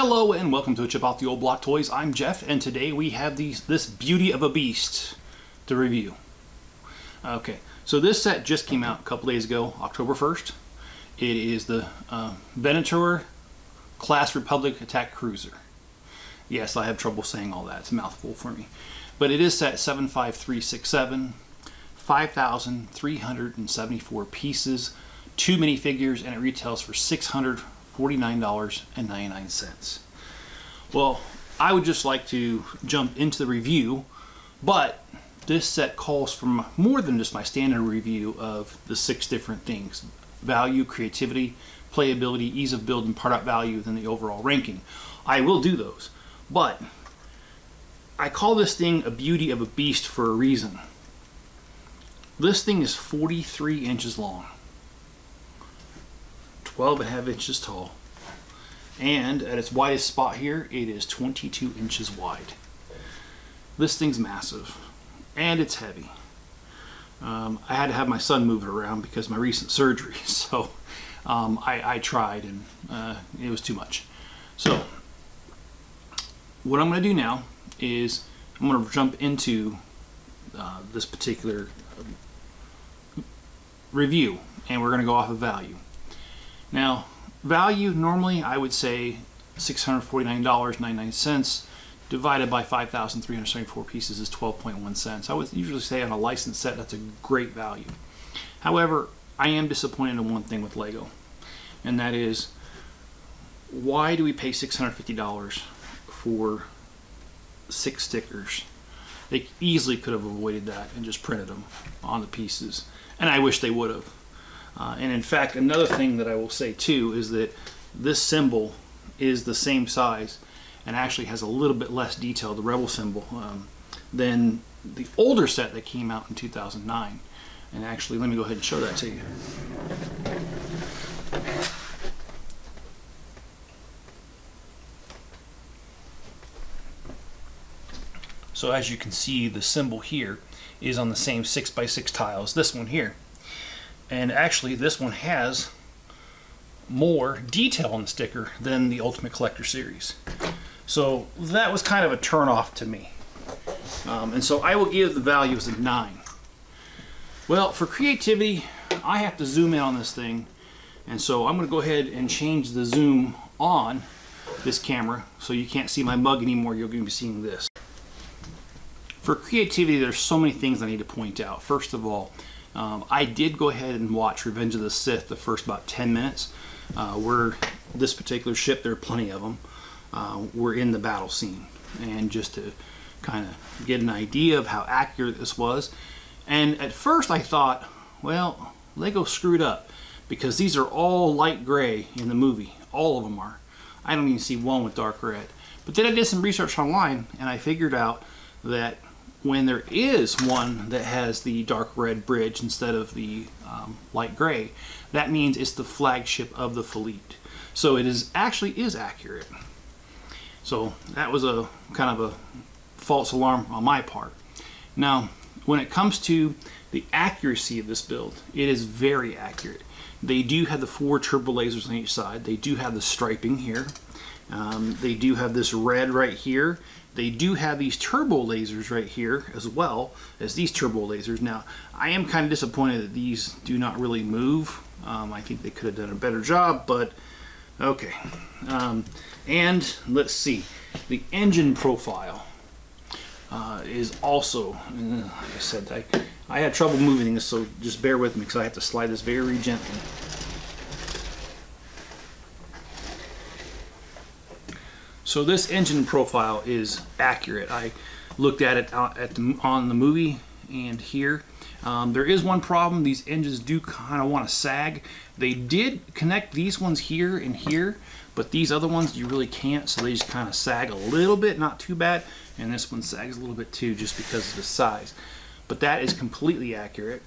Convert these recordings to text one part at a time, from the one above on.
Hello and welcome to Chip Off the Old Block Toys. I'm Jeff, and today we have this beauty of a beast to review. Okay, so this set just came out a couple days ago, October 1st. It is the Venator Class Republic Attack Cruiser. Yes, I have trouble saying all that. It's a mouthful for me. But it is set 75367, 5,374 pieces, 2 minifigures, and it retails for $649.99. Well, I would just like to jump into the review, but this set calls for more than just my standard review of the 6 different things: value, creativity, playability, ease of build, and product value, than the overall ranking. I will do those, but I call this thing a beauty of a beast for a reason. This thing is 43 inches long, 12.5 inches tall, and at its widest spot here, it is 22 inches wide. This thing's massive, and it's heavy. I had to have my son move it around because of my recent surgery, so I tried, and it was too much. So what I'm going to do now is I'm going to jump into this particular review, and we're going to go off of value. Now, value, normally I would say $649.99 divided by 5,374 pieces is 12.1 cents. I would usually say on a licensed set that's a great value. However, I am disappointed in one thing with Lego, and that is, why do we pay $650 for 6 stickers? They easily could have avoided that and just printed them on the pieces, and I wish they would have. And in fact, another thing that I will say too is that this symbol is the same size and actually has a little bit less detail, the Rebel symbol, than the older set that came out in 2009. And actually, let me go ahead and show that to you. So as you can see, the symbol here is on the same 6x6 tiles, this one here. And actually, this one has more detail on the sticker than the Ultimate Collector Series. So that was kind of a turn off to me. And so I will give the values a 9. Well, for creativity, I have to zoom in on this thing. And so I'm going to go ahead and change the zoom on this camera so you can't see my mug anymore. You're going to be seeing this. For creativity, there's so many things I need to point out. First of all, I did go ahead and watch Revenge of the Sith the first about 10 minutes. Where this particular ship, there are plenty of them, were in the battle scene. And just to kind of get an idea of how accurate this was. And at first I thought, well, Lego screwed up, because these are all light gray in the movie. All of them are. I don't even see one with dark red. But then I did some research online, and I figured out that when there is one that has the dark red bridge instead of the light gray, that means it's the flagship of the fleet. So it actually is accurate. So that was a kind of a false alarm on my part. Now, when it comes to the accuracy of this build, it is very accurate. They do have the 4 turbo lasers on each side. They do have the striping here. They do have this red right here. They do have these turbo lasers right here as well as these turbo lasers. Now, I am kind of disappointed that these do not really move. I think they could have done a better job, but okay. And let's see, the engine profile is also, like I said, I had trouble moving this, so just bear with me because I have to slide this very gently. So this engine profile is accurate. I looked at it on the movie and here. There is one problem. These engines do kind of want to sag. They did connect these ones here and here, but these other ones you really can't, so they just kind of sag a little bit, not too bad. And this one sags a little bit too, just because of the size. But that is completely accurate.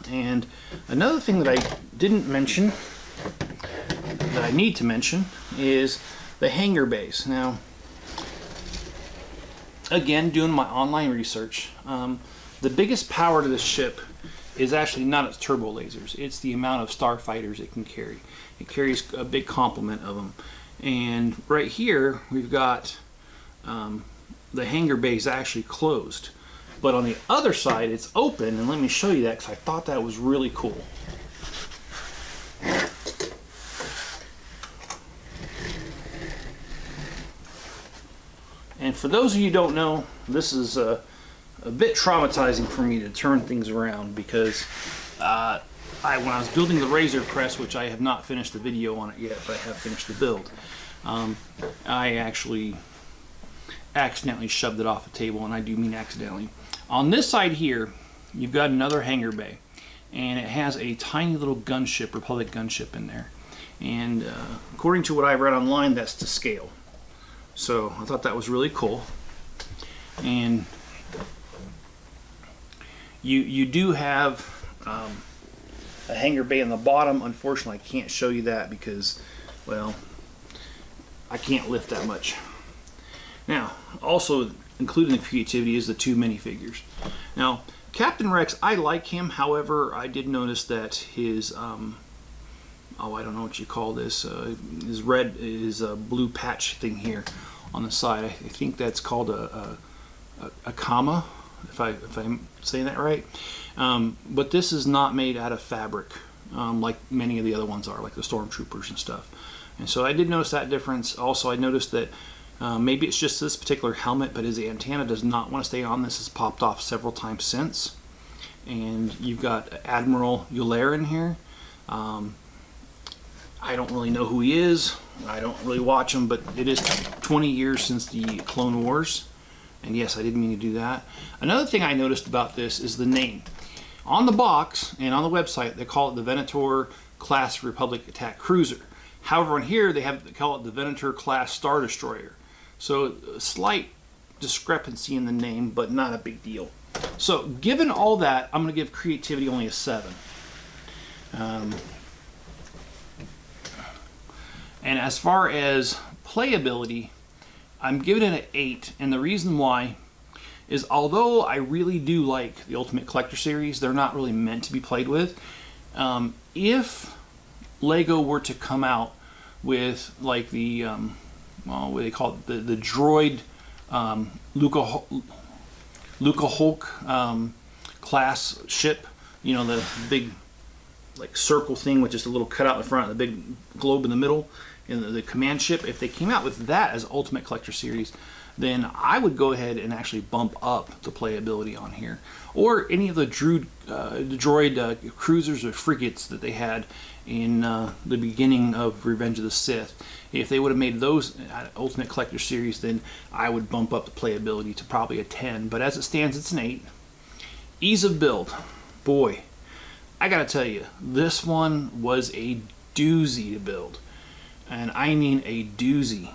And another thing that I didn't mention, that I need to mention, is the hangar base. Now, again, doing my online research, the biggest power to this ship is actually not its turbo lasers. It's the amount of starfighters it can carry. It carries a big complement of them. And right here we've got the hangar bay is actually closed, but on the other side it's open, and let me show you that because I thought that was really cool. And for those of you who don't know, this is a bit traumatizing for me to turn things around, because when I was building the Razor press, which I have not finished the video on it yet, but I have finished the build, I actually accidentally shoved it off the table, and I do mean accidentally. On this side here, you've got another hangar bay, and it has a tiny little gunship, Republic gunship in there. And according to what I read online, that's to scale. So I thought that was really cool. And you do have a hangar bay in the bottom. Unfortunately, I can't show you that because, well, I can't lift that much. Now, also including the creativity is the 2 minifigures. Now, Captain Rex, I like him. However, I did notice that his oh, I don't know what you call this, his blue patch thing here on the side, I think that's called a comma, if I'm saying that right. But this is not made out of fabric like many of the other ones are, like the Stormtroopers and stuff. And so I did notice that difference. Also, I noticed that maybe it's just this particular helmet, but his antenna does not want to stay on. This has popped off several times since. And you've got Admiral Euler in here. I don't really know who he is. I don't really watch him, but it is 20 years since the Clone Wars. And yes, I didn't mean to do that. Another thing I noticed about this is the name. On the box and on the website, they call it the Venator class Republic attack cruiser. However, on here, they call it the Venator class Star Destroyer. So a slight discrepancy in the name, but not a big deal. So given all that, I'm going to give creativity only a 7. And as far as playability, I'm giving it an 8, and the reason why is, although I really do like the Ultimate Collector series, they're not really meant to be played with. If Lego were to come out with like the well, what do they call it, the droid Luca Hulk class ship, you know, the big like circle thing with just a little cutout in the front, the big globe in the middle, and the command ship. If they came out with that as Ultimate Collector series, then I would go ahead and actually bump up the playability on here. Or any of the droid cruisers or frigates that they had in the beginning of Revenge of the Sith. If they would have made those Ultimate Collector series, then I would bump up the playability to probably a 10. But as it stands, it's an 8. Ease of build. Boy, I gotta tell you, this one was a doozy to build. And I mean a doozy.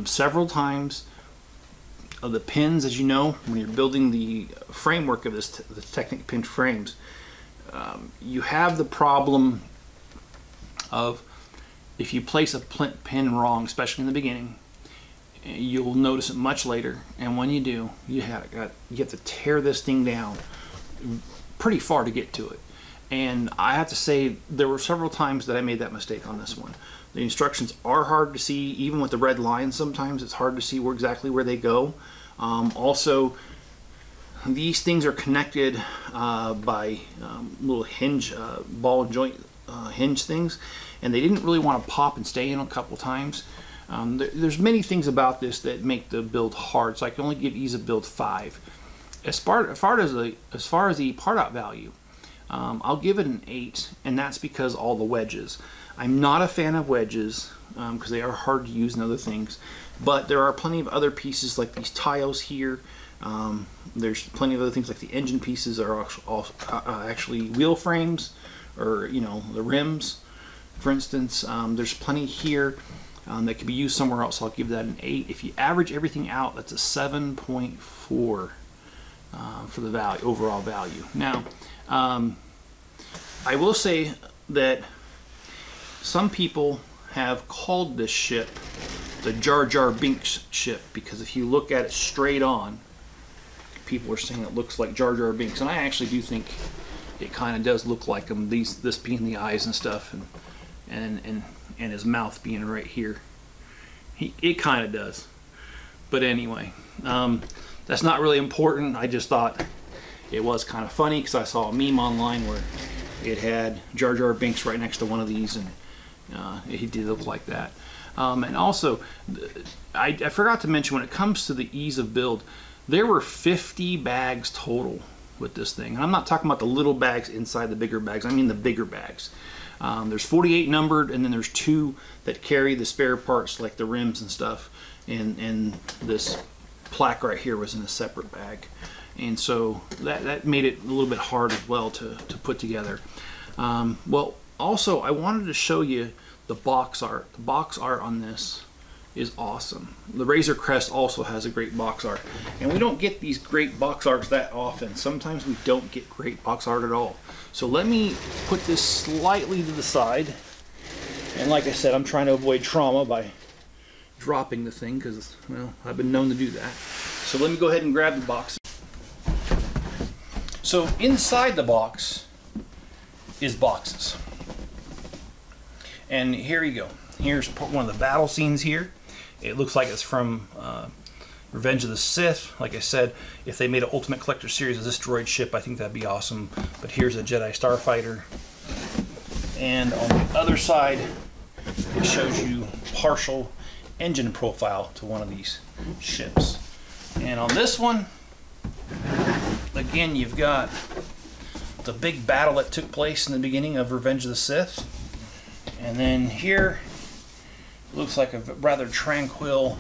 Several times, the pins, as you know, when you're building the framework of this, the Technic pin frames, you have the problem of, if you place a pin wrong, especially in the beginning, you'll notice it much later. And when you do, you have to tear this thing down pretty far to get to it. And I have to say, there were several times that I made that mistake on this one. The instructions are hard to see, even with the red lines. Sometimes it's hard to see exactly where they go. Also, these things are connected by little hinge, ball and joint hinge things, and they didn't really want to pop and stay in a couple times. There's many things about this that make the build hard, so I can only give ease of build 5. As far as the part out value, I'll give it an 8, and that's because all the wedges. I'm not a fan of wedges because they are hard to use and other things, but there are plenty of other pieces like these tiles here. There's plenty of other things like the engine pieces are actually wheel frames, or you know, the rims, for instance. There's plenty here that could be used somewhere else. So I'll give that an 8. If you average everything out, that's a 7.4 for the value, overall value. Now, I will say that some people have called this ship the Jar Jar Binks ship, because if you look at it straight on, people are saying it looks like Jar Jar Binks, and I actually do think it kind of does look like him. This being the eyes and stuff, and his mouth being right here. It kind of does. But anyway, that's not really important. I just thought it was kind of funny because I saw a meme online where it had Jar Jar Binks right next to one of these, and he did look like that. And also, I forgot to mention, when it comes to the ease of build, there were 50 bags total with this thing. And I'm not talking about the little bags inside the bigger bags. I mean the bigger bags. There's 48 numbered, and then there's 2 that carry the spare parts like the rims and stuff. And this plaque right here was in a separate bag. And so that made it a little bit hard as well to put together. Well, also I wanted to show you the box art. The box art on this is awesome. The Razor Crest also has a great box art, and we don't get these great box arts that often. Sometimes we don't get great box art at all. So let me put this slightly to the side, and like I said, I'm trying to avoid trauma by dropping the thing because, well, I've been known to do that. So let me go ahead and grab the box. So inside the box is boxes, and here you go. Here's one of the battle scenes here. It looks like it's from Revenge of the Sith. Like I said, if they made an Ultimate Collector series of this droid ship, I think that'd be awesome. But here's a Jedi Starfighter. And on the other side, it shows you partial engine profile to one of these ships. And on this one, again, you've got the big battle that took place in the beginning of Revenge of the Sith. And then here, looks like a rather tranquil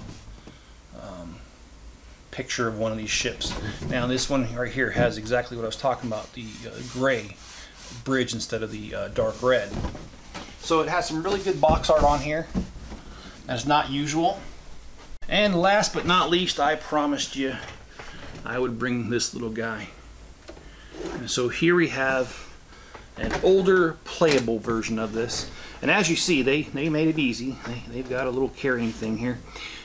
picture of one of these ships. Now this one right here has exactly what I was talking about, the gray bridge instead of the dark red. So it has some really good box art on here. That's not usual. And last but not least, I promised you I would bring this little guy. And so here we have an older playable version of this. And as you see, they made it easy. They've got a little carrying thing here.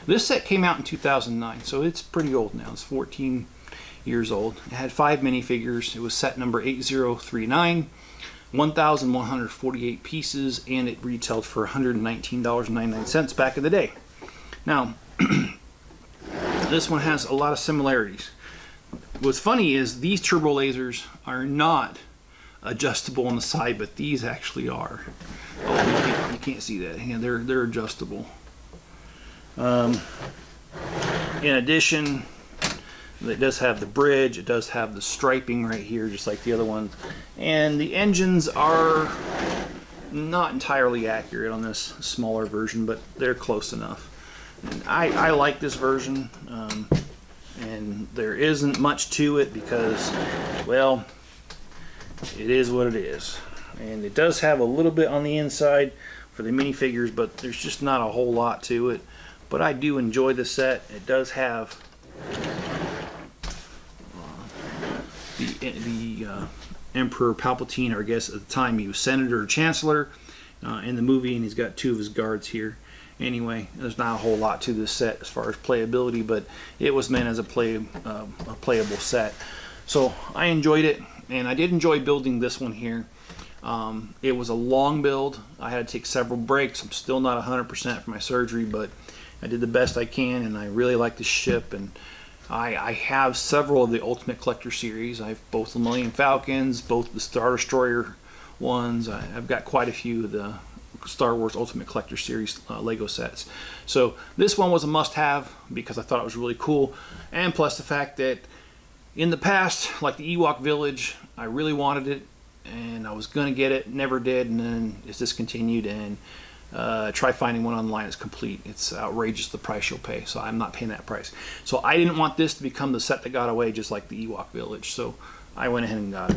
This set came out in 2009, so it's pretty old now. It's 14 years old. It had 5 minifigures. It was set number 8039, 1,148 pieces, and it retailed for $119.99 back in the day. Now, this one has a lot of similarities. What's funny is these turbo lasers are not adjustable on the side, but these actually are. Oh, you can't see that. Yeah, they're adjustable. In addition, it does have the bridge. It does have the striping right here, just like the other one. And the engines are not entirely accurate on this smaller version, but they're close enough. And I like this version, and there isn't much to it because, well, it is what it is. And it does have a little bit on the inside for the minifigures, but there's just not a whole lot to it. But I do enjoy the set. It does have the Emperor Palpatine, or I guess at the time he was Senator or Chancellor in the movie, and he's got 2 of his guards here. Anyway, there's not a whole lot to this set as far as playability, but it was meant as a playable set. So I enjoyed it, and I did enjoy building this one here. It was a long build. I had to take several breaks. I'm still not 100% for my surgery, but I did the best I can, and I really like the ship. And I have several of the Ultimate Collector series. I have both the Millennium Falcons, both the Star Destroyer ones. I've got quite a few of the Star Wars Ultimate Collector series Lego sets. So this one was a must-have because I thought it was really cool, and plus the fact that in the past, like the Ewok Village, I really wanted it, and I was going to get it, never did, and then it's discontinued, and try finding one online. It's complete. It's outrageous the price you'll pay, so I'm not paying that price. So I didn't want this to become the set that got away, just like the Ewok Village, so I went ahead and got it.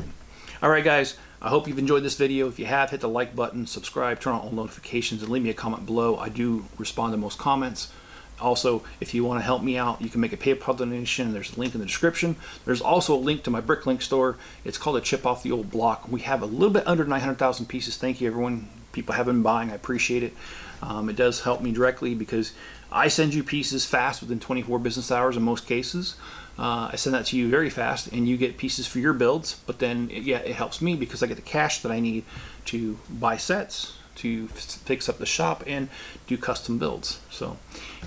Alright guys, I hope you've enjoyed this video. If you have, hit the like button, subscribe, turn on all notifications, and leave me a comment below. I do respond to most comments. Also, if you want to help me out, you can make a PayPal donation. There's a link in the description. There's also a link to my Bricklink store. It's called a Chip Off the Old Block. We have a little bit under 900,000 pieces. Thank you, everyone. People have been buying. I appreciate it. It does help me directly because I send you pieces fast within 24 business hours in most cases. I send that to you very fast, and you get pieces for your builds. But then, yeah, it helps me because I get the cash that I need to buy sets, to fix up the shop and do custom builds. So,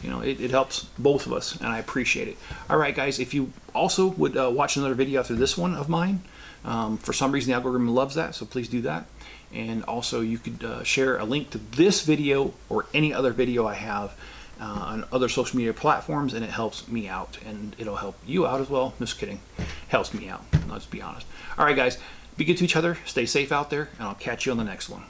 you know, it helps both of us, and I appreciate it. All right, guys, if you also would watch another video after this one of mine, for some reason the algorithm loves that, so please do that. And also you could share a link to this video or any other video I have on other social media platforms, and it helps me out, and it'll help you out as well. Just kidding, helps me out, let's be honest. All right, guys, be good to each other, stay safe out there, and I'll catch you on the next one.